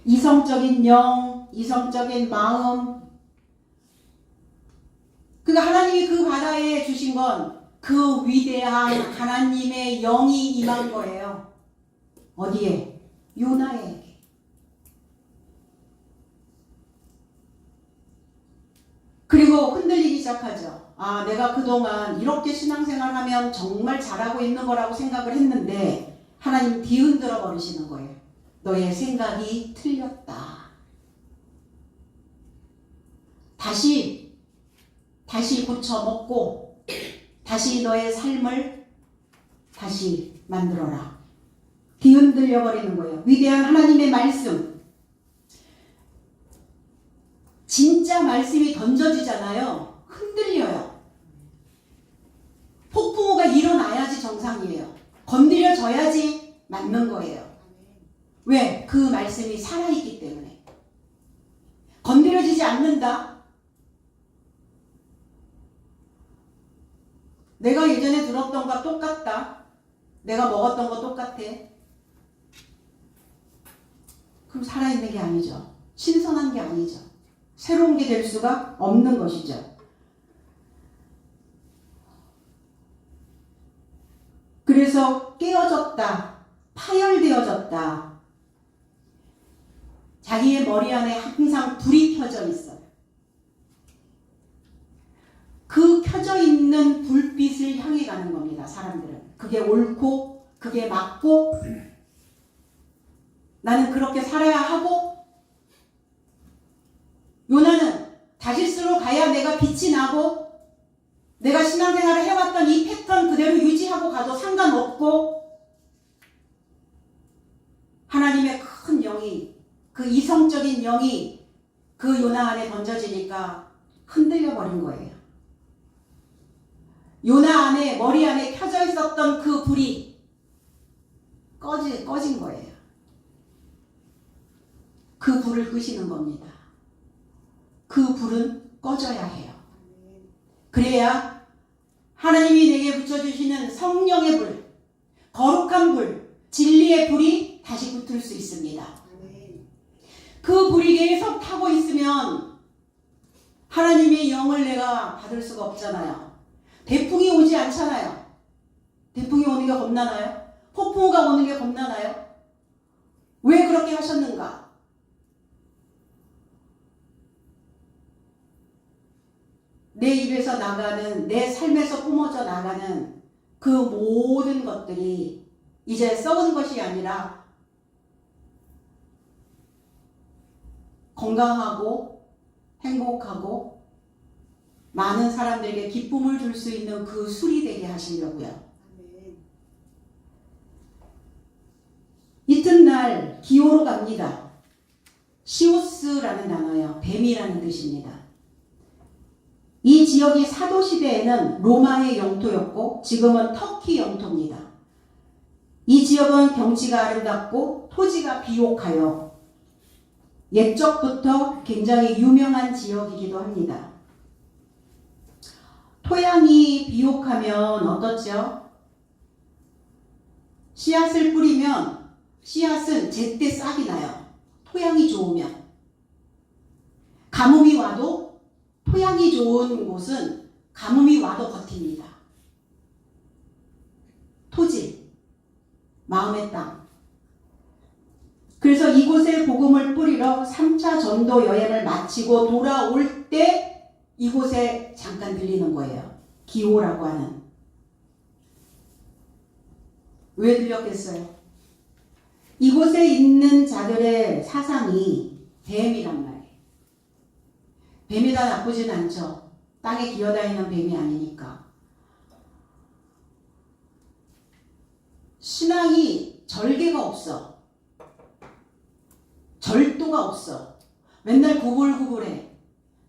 이성적인 영, 이성적인 마음. 그러니까 하나님이 그 바다에 주신 건 그 위대한 하나님의 영이 임한 거예요. 어디에? 요나에게. 그리고 흔들리기 시작하죠. 아, 내가 그동안 이렇게 신앙생활하면 정말 잘하고 있는 거라고 생각을 했는데 하나님 뒤흔들어 버리시는 거예요. 너의 생각이 틀렸다. 다시 고쳐먹고 다시 너의 삶을 다시 만들어라. 뒤흔들려 버리는 거예요. 위대한 하나님의 말씀. 진짜 말씀이 던져지잖아요. 흔들려요. 폭풍우가 일어나야지 정상이에요. 건드려져야지 맞는 거예요. 왜? 그 말씀이 살아있기 때문에. 건드려지지 않는다. 내가 예전에 들었던 것과 똑같다. 내가 먹었던 거 똑같아. 그럼 살아있는 게 아니죠. 신선한 게 아니죠. 새로운 게 될 수가 없는 것이죠. 그래서 깨어졌다. 파열되어졌다. 자기의 머리 안에 항상 불이 켜져 있어요. 그 켜져 있는 불빛을 향해 가는 겁니다. 사람들은. 그게 옳고 그게 맞고 나는 그렇게 살아야 하고 요나는 다시스로 가야 내가 빛이 나고 내가 신앙생활을 해왔던 이 패턴 그대로 유지하고 가도 상관없고 하나님의 큰 영이 그 이성적인 영이 그 요나 안에 던져지니까 흔들려 버린 거예요. 요나 안에 머리 안에 켜져 있었던 그 불이 꺼진 거예요. 그 불을 끄시는 겁니다. 그 불은 꺼져야 해요. 그래야 하나님이 내게 붙여주시는 성령의 불, 거룩한 불, 진리의 불이 다시 붙을 수 있습니다. 그 불이 계속 타고 있으면 하나님의 영을 내가 받을 수가 없잖아요. 대풍이 오지 않잖아요. 대풍이 오는 게 겁나나요? 폭풍우가 오는 게 겁나나요? 왜 그렇게 하셨는가? 내 입에서 나가는, 내 삶에서 뿜어져 나가는 그 모든 것들이 이제 썩은 것이 아니라 건강하고 행복하고 많은 사람들에게 기쁨을 줄 수 있는 그 술이 되게 하시려고요. 이튿날 기호로 갑니다. 시오스라는 단어예요. 뱀이라는 뜻입니다. 이 지역이 사도시대에는 로마의 영토였고 지금은 터키 영토입니다. 이 지역은 경치가 아름답고 토지가 비옥하여 옛적부터 굉장히 유명한 지역이기도 합니다. 토양이 비옥하면 어떻죠? 씨앗을 뿌리면 씨앗은 제때 싹이 나요. 토양이 좋으면. 가뭄이 와도 토양이 좋은 곳은 가뭄이 와도 버팁니다. 토지, 마음의 땅. 그래서 이곳에 복음을 뿌리러 3차 전도 여행을 마치고 돌아올 때 이곳에 잠깐 들리는 거예요. 기호라고 하는. 왜 들렸겠어요? 이곳에 있는 자들의 사상이 뱀이란 말이에요. 뱀이 다 나쁘진 않죠. 땅에 기어다니는 뱀이 아니니까. 신앙이 절개가 없어. 절도가 없어. 맨날 구불구불해.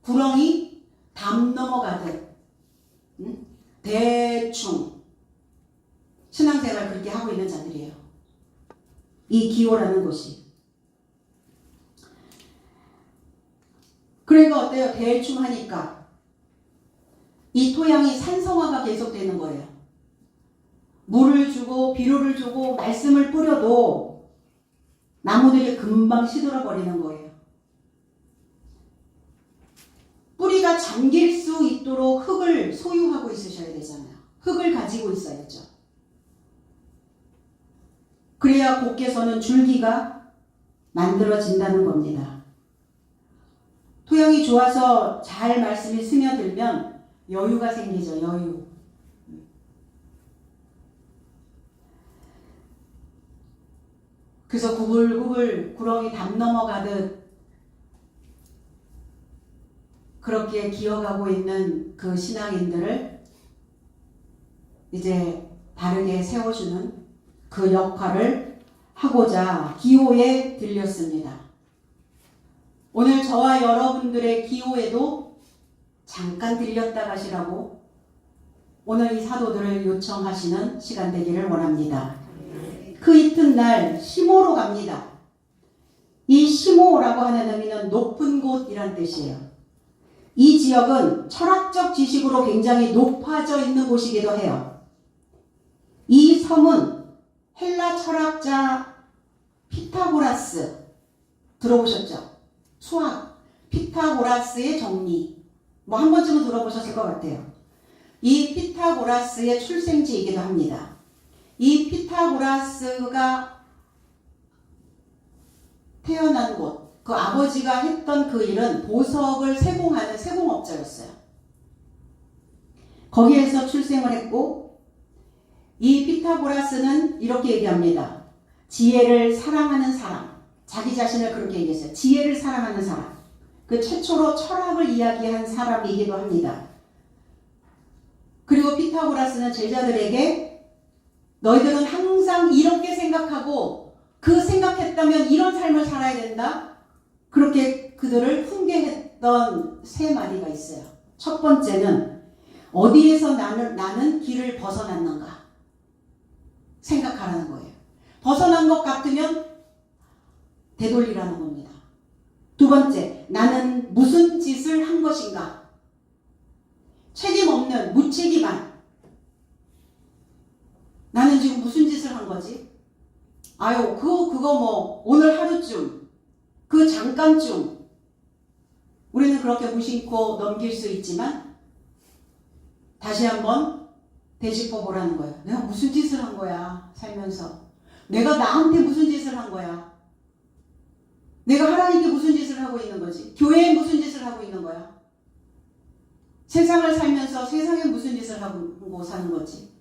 구렁이 담 넘어가듯. 응? 대충 신앙생활 그렇게 하고 있는 자들이에요. 이 기호라는 곳이. 그러니까 어때요? 대충 하니까 이 토양이 산성화가 계속되는 거예요. 물을 주고 비료를 주고 말씀을 뿌려도 나무들이 금방 시들어버리는 거예요. 뿌리가 잠길 수 있도록 흙을 소유하고 있으셔야 되잖아요. 흙을 가지고 있어야죠. 그래야 곱게 서는 줄기가 만들어진다는 겁니다. 토양이 좋아서 잘 말씀이 스며들면 여유가 생기죠. 여유. 그래서 구불구불 구렁이 담 넘어가듯 그렇게 기어가고 있는 그 신앙인들을 이제 바르게 세워주는 그 역할을 하고자 기호에 들렸습니다. 오늘 저와 여러분들의 기호에도 잠깐 들렸다 가시라고 오늘 이 사도들을 요청하시는 시간 되기를 원합니다. 그 이튿날 시모로 갑니다. 이 시모라고 하는 의미는 높은 곳이란 뜻이에요. 이 지역은 철학적 지식으로 굉장히 높아져 있는 곳이기도 해요. 이 섬은 헬라 철학자 피타고라스 들어보셨죠? 수학 피타고라스의 정리 뭐 한 번쯤은 들어보셨을 것 같아요. 이 피타고라스의 출생지이기도 합니다. 이 피타고라스가 태어난 곳, 그 아버지가 했던 그 일은 보석을 세공하는 세공업자였어요. 거기에서 출생을 했고 이 피타고라스는 이렇게 얘기합니다. 지혜를 사랑하는 사람, 자기 자신을 그렇게 얘기했어요. 지혜를 사랑하는 사람. 그 최초로 철학을 이야기한 사람이기도 합니다. 그리고 피타고라스는 제자들에게 너희들은 항상 이렇게 생각하고 그 생각했다면 이런 삶을 살아야 된다. 그렇게 그들을 훈계했던 세 마디가 있어요. 첫 번째는 어디에서 나는 길을 벗어났는가 생각하라는 거예요. 벗어난 것 같으면 되돌리라는 겁니다. 두 번째, 나는 무슨 짓을 한 것인가? 책임 없는 무책임한. 나는 지금 무슨 짓을 한 거지? 아유, 그거 뭐 오늘 하루쯤, 그 잠깐쯤 우리는 그렇게 무심코 넘길 수 있지만 다시 한번 되짚어 보라는 거예요. 내가 무슨 짓을 한 거야, 살면서. 내가 나한테 무슨 짓을 한 거야. 내가 하나님께 무슨 짓을 하고 있는 거지. 교회에 무슨 짓을 하고 있는 거야. 세상을 살면서 세상에 무슨 짓을 하고 사는 거지.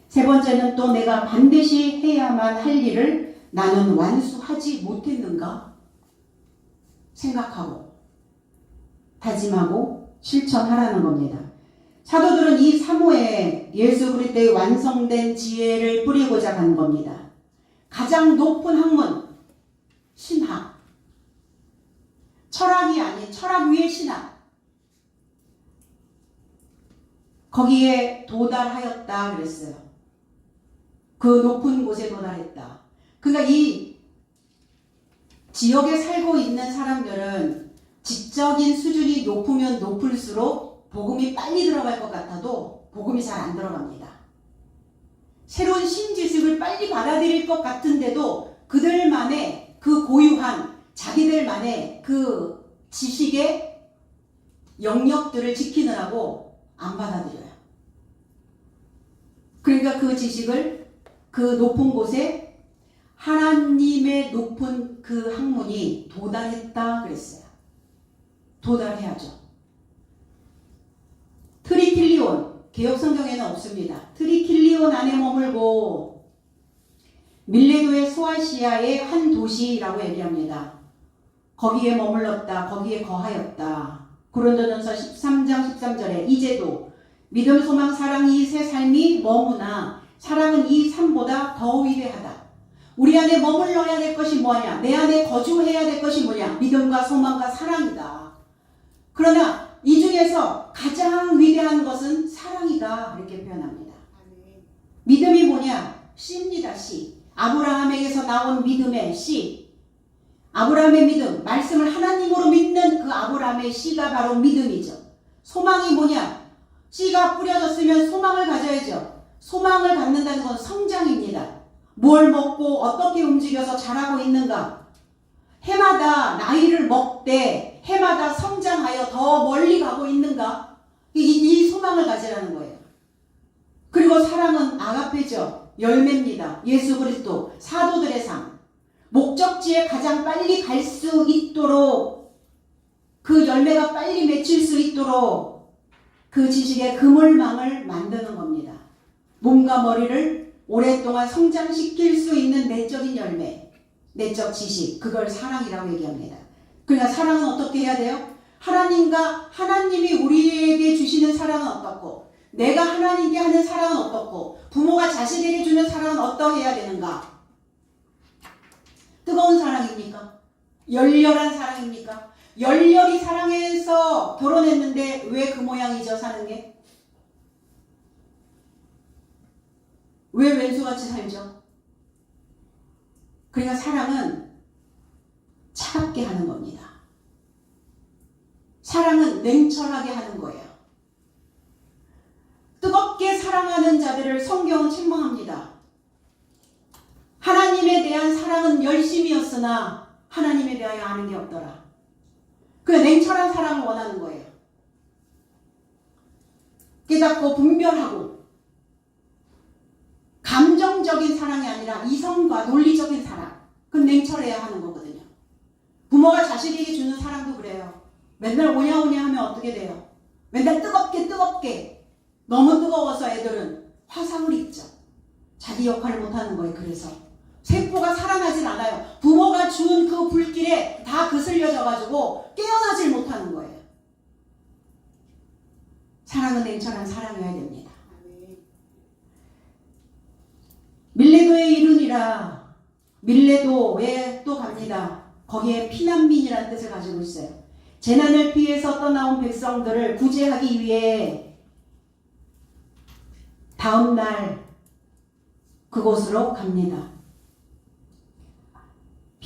세 번째는 또 내가 반드시 해야만 할 일을 나는 완수하지 못했는가 생각하고 다짐하고 실천하라는 겁니다. 사도들은 이 사모에 예수 그리스도의 완성된 지혜를 뿌리고자 간 겁니다. 가장 높은 학문, 신학. 철학이 아닌 철학 위의 신학. 거기에 도달하였다 그랬어요. 그 높은 곳에 도달했다. 그러니까 이 지역에 살고 있는 사람들은 지적인 수준이 높으면 높을수록 복음이 빨리 들어갈 것 같아도 복음이 잘 안 들어갑니다. 새로운 신지식을 빨리 받아들일 것 같은데도 그들만의 그 고유한 자기들만의 그 지식의 영역들을 지키느라고 안 받아들여요. 그러니까 그 지식을 그 높은 곳에 하나님의 높은 그 학문이 도달했다 그랬어요. 도달해야죠. 트리킬리온, 개혁성경에는 없습니다. 트리킬리온 안에 머물고 밀레도의 소아시아의 한 도시라고 얘기합니다. 거기에 머물렀다. 거기에 거하였다. 고린도전서 13장 13절에 이제도 믿음, 소망, 사랑 이 세 삶이 머무나 사랑은 이 삶보다 더 위대하다. 우리 안에 머물러야 될 것이 뭐냐? 내 안에 거주해야 될 것이 뭐냐? 믿음과 소망과 사랑이다. 그러나 이 중에서 가장 위대한 것은 사랑이다. 이렇게 표현합니다. 믿음이 뭐냐? 씨입니다. 씨. 아브라함에게서 나온 믿음의 씨. 아브라함의 믿음, 말씀을 하나님으로 믿는 그 아브라함의 씨가 바로 믿음이죠. 소망이 뭐냐? 씨가 뿌려졌으면 소망을 가져야죠. 소망을 갖는다는 건 성장입니다. 뭘 먹고 어떻게 움직여서 자라고 있는가? 해마다 나이를 먹되 해마다 성장하여 더 멀리 가고 있는가? 이 소망을 가지라는 거예요. 그리고 사랑은 아가페죠. 열매입니다. 예수 그리스도, 사도들의 삶. 목적지에 가장 빨리 갈 수 있도록 그 열매가 빨리 맺힐 수 있도록 그 지식의 그물망을 만드는 겁니다. 몸과 머리를 오랫동안 성장시킬 수 있는 내적인 열매, 내적 지식, 그걸 사랑이라고 얘기합니다. 그러니까 사랑은 어떻게 해야 돼요? 하나님이 우리에게 주시는 사랑은 어떻고 내가 하나님께 하는 사랑은 어떻고 부모가 자식에게 주는 사랑은 어떠해야 되는가? 뜨거운 사랑입니까? 열렬한 사랑입니까? 열렬히 사랑해서 결혼했는데 왜 그 모양이죠, 사는 게? 왜 왼수같이 살죠? 그러니까 사랑은 차갑게 하는 겁니다. 사랑은 냉철하게 하는 거예요. 뜨겁게 사랑하는 자들을 성경은 책망합니다. 하나님에 대한 사랑은 열심이었으나 하나님에 대하여 아는 게 없더라. 그 냉철한 사랑을 원하는 거예요. 깨닫고 분별하고 감정적인 사랑이 아니라 이성과 논리적인 사랑. 그건 냉철해야 하는 거거든요. 부모가 자식에게 주는 사랑도 그래요. 맨날 오냐오냐 하면 어떻게 돼요? 맨날 뜨겁게 너무 뜨거워서 애들은 화상을 입죠. 자기 역할을 못하는 거예요. 그래서 세포가 살아나질 않아요. 부모가 준 그 불길에 다 그슬려져가지고 깨어나질 못하는 거예요. 사랑은 냉철한 사랑이어야 됩니다. 밀레도에 이르니라. 밀레도에 또 갑니다. 거기에 피난민이라는 뜻을 가지고 있어요. 재난을 피해서 떠나온 백성들을 구제하기 위해 다음 날 그곳으로 갑니다.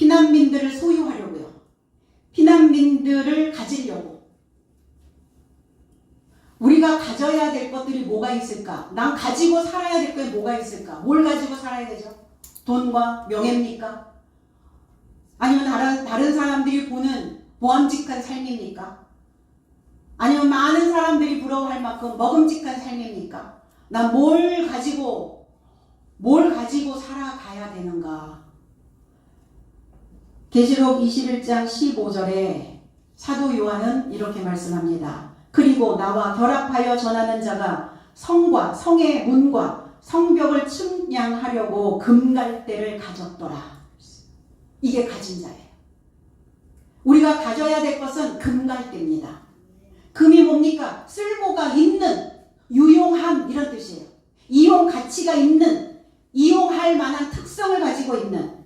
피난민들을 소유하려고요. 피난민들을 가지려고. 우리가 가져야 될 것들이 뭐가 있을까? 난 가지고 살아야 될 게 뭐가 있을까? 뭘 가지고 살아야 되죠? 돈과 명예입니까? 아니면 다른 사람들이 보는 보암직한 삶입니까? 아니면 많은 사람들이 부러워할 만큼 먹음직한 삶입니까? 난 뭘 가지고 살아가야 되는가? 계시록 21장 15절에 사도 요한은 이렇게 말씀합니다. 그리고 나와 결합하여 전하는 자가 성과 성의 문과 성벽을 측량하려고 금갈대를 가졌더라. 이게 가진 자예요. 우리가 가져야 될 것은 금갈대입니다. 금이 뭡니까? 쓸모가 있는, 유용함 이런 뜻이에요. 이용 가치가 있는, 이용할 만한 특성을 가지고 있는.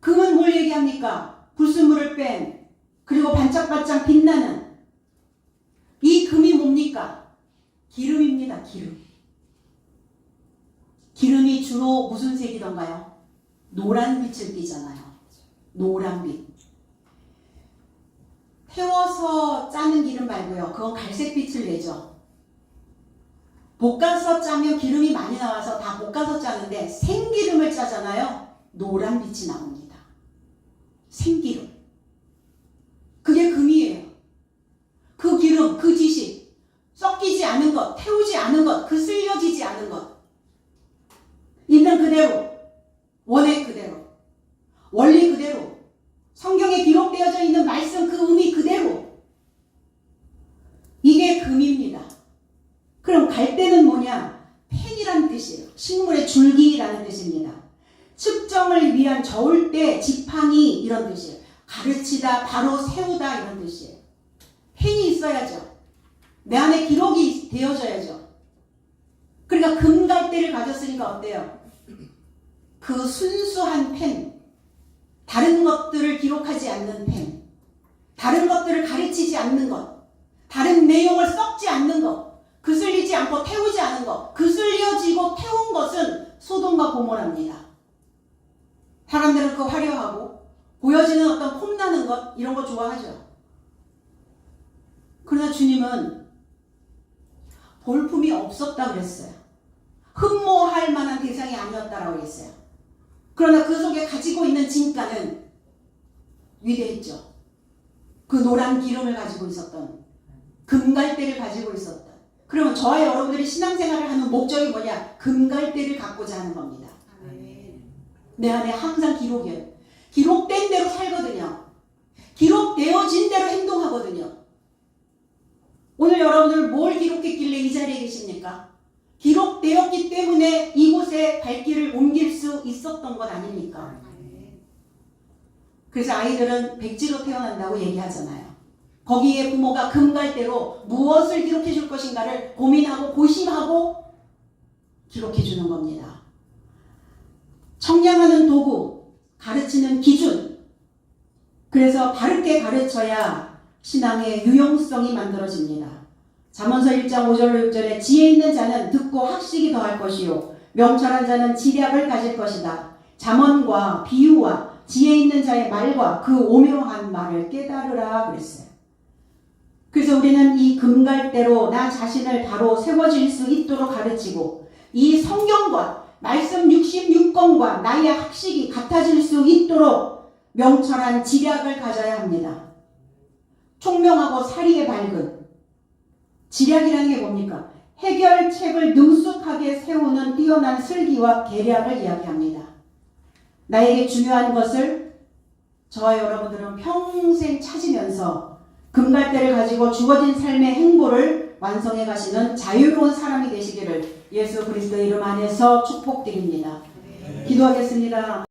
금은 뭘 얘기합니까? 불순물을 뺀, 그리고 반짝반짝 빛나는. 이 금이 뭡니까? 기름입니다. 기름. 기름이 주로 무슨 색이던가요? 노란 빛을 띠잖아요. 노란빛. 태워서 짜는 기름 말고요. 그건 갈색빛을 내죠. 볶아서 짜면 기름이 많이 나와서 다 볶아서 짜는데 생기름을 짜잖아요. 노란빛이 나옵니다. 생기름. 그게 금이에요. 그 기름, 그 지식, 섞이지 않은 것, 태우지 않은 것, 그 쓸려지지 않은 것. 있는 그대로, 원액 그대로, 원리 그대로, 성경에 기록되어져 있는 말씀 그 의미 그대로. 이게 금입니다. 그럼 갈대는 뭐냐? 펜이라는 뜻이에요. 식물의 줄기라는 뜻입니다. 측정을 위한 저울대, 지팡이 이런 뜻이에요. 가르치다, 바로 세우다 이런 뜻이에요. 펜이 있어야죠. 내 안에 기록이 되어져야죠. 그러니까 금갈대를 가졌으니까 어때요? 그 순수한 펜, 다른 것들을 기록하지 않는 펜, 다른 것들을 가르치지 않는 것, 다른 내용을 썩지 않는 것, 그슬리지 않고 태우지 않은 것, 그슬려지고 태운 것은 소돔과 고모라입니다. 사람들은 그 화려하고 보여지는 어떤 폼나는 것 이런 거 좋아하죠. 그러나 주님은 볼품이 없었다 그랬어요. 흠모할 만한 대상이 아니었다라고 했어요. 그러나 그 속에 가지고 있는 진가는 위대했죠. 그 노란 기름을 가지고 있었던, 금갈대를 가지고 있었던. 그러면 저와 여러분들이 신앙생활을 하는 목적이 뭐냐? 금갈대를 갖고자 하는 겁니다. 내 안에 항상 기록이에요. 기록된 대로 살거든요. 기록되어진 대로 행동하거든요. 오늘 여러분들 뭘 기록했길래 이 자리에 계십니까? 기록되었기 때문에 이곳에 발길을 옮길 수 있었던 것 아닙니까? 그래서 아이들은 백지로 태어난다고 얘기하잖아요. 거기에 부모가 금갈대로 무엇을 기록해 줄 것인가를 고민하고 고심하고 기록해 주는 겁니다. 청량하는 도구, 가르치는 기준. 그래서 바르게 가르쳐야 신앙의 유용성이 만들어집니다. 잠언서 1장 5절로 6절에 지혜 있는 자는 듣고 학식이 더할 것이요 명철한 자는 지략을 가질 것이다. 잠언과 비유와 지혜 있는 자의 말과 그 오묘한 말을 깨달으라 그랬어요. 그래서 우리는 이 금갈대로 나 자신을 바로 세워질 수 있도록 가르치고 이 성경과 말씀 66권과 나의 학식이 같아질 수 있도록 명철한 지략을 가져야 합니다. 총명하고 사리에 밝은 지략이라는 게 뭡니까? 해결책을 능숙하게 세우는 뛰어난 슬기와 계략을 이야기합니다. 나에게 중요한 것을 저와 여러분들은 평생 찾으면서 금갈대를 가지고 주어진 삶의 행보를 완성해 가시는 자유로운 사람이 되시기를 예수 그리스도의 이름 안에서 축복드립니다. 기도하겠습니다.